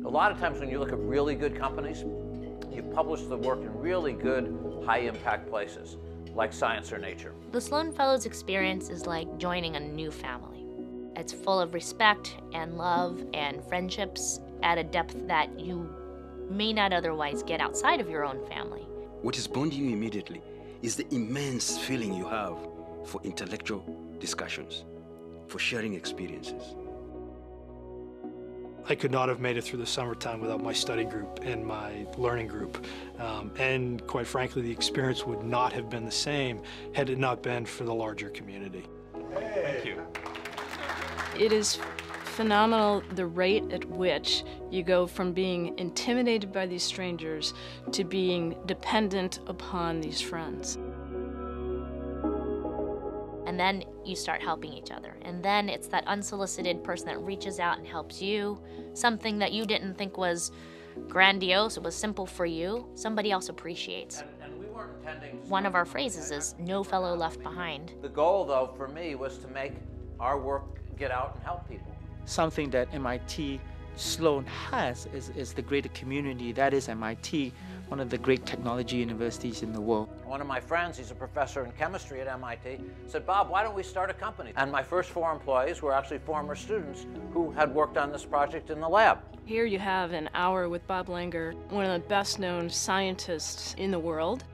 A lot of times when you look at really good companies, you publish the work in really good, high-impact places, like Science or Nature. The Sloan Fellows experience is like joining a new family. It's full of respect and love and friendships at a depth that you may not otherwise get outside of your own family. What is bonding you immediately is the immense feeling you have for intellectual discussions, for sharing experiences. I could not have made it through the summertime without my study group and my learning group. And quite frankly, the experience would not have been the same had it not been for the larger community. Thank you. It is phenomenal the rate at which you go from being intimidated by these strangers to being dependent upon these friends. And then you start helping each other. And then it's that unsolicited person that reaches out and helps you. Something that you didn't think was grandiose, it was simple for you, somebody else appreciates. And we weren't intending to... One of our phrases is, no fellow left behind. The goal, though, for me was to make our work get out and help people. Something that MIT Sloan has is the greater community. That is MIT, one of the great technology universities in the world. One of my friends, he's a professor in chemistry at MIT, said, Bob, why don't we start a company? And my first 4 employees were actually former students who had worked on this project in the lab. Here you have an hour with Bob Langer, one of the best-known scientists in the world.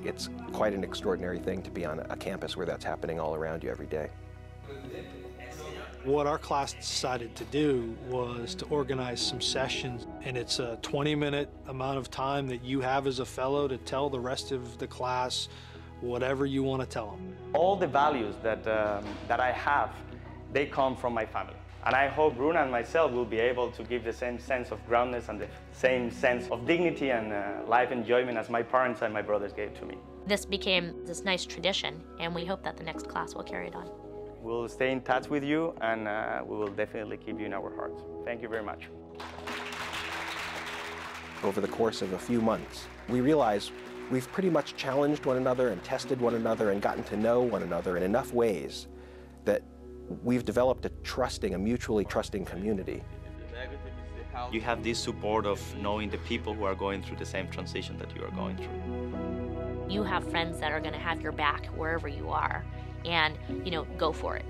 It's quite an extraordinary thing to be on a campus where that's happening all around you every day. What our class decided to do was to organize some sessions, and it's a 20-minute amount of time that you have as a fellow to tell the rest of the class whatever you want to tell them. All the values that I have, they come from my family. And I hope Runa and myself will be able to give the same sense of groundedness and the same sense of dignity and life enjoyment as my parents and my brothers gave to me. This became this nice tradition, and we hope that the next class will carry it on. We'll stay in touch with you, and we will definitely keep you in our hearts. Thank you very much. Over the course of a few months, we realize we've pretty much challenged one another and tested one another and gotten to know one another in enough ways that we've developed a mutually trusting community. You have this support of knowing the people who are going through the same transition that you are going through. You have friends that are going to have your back wherever you are, and, go for it.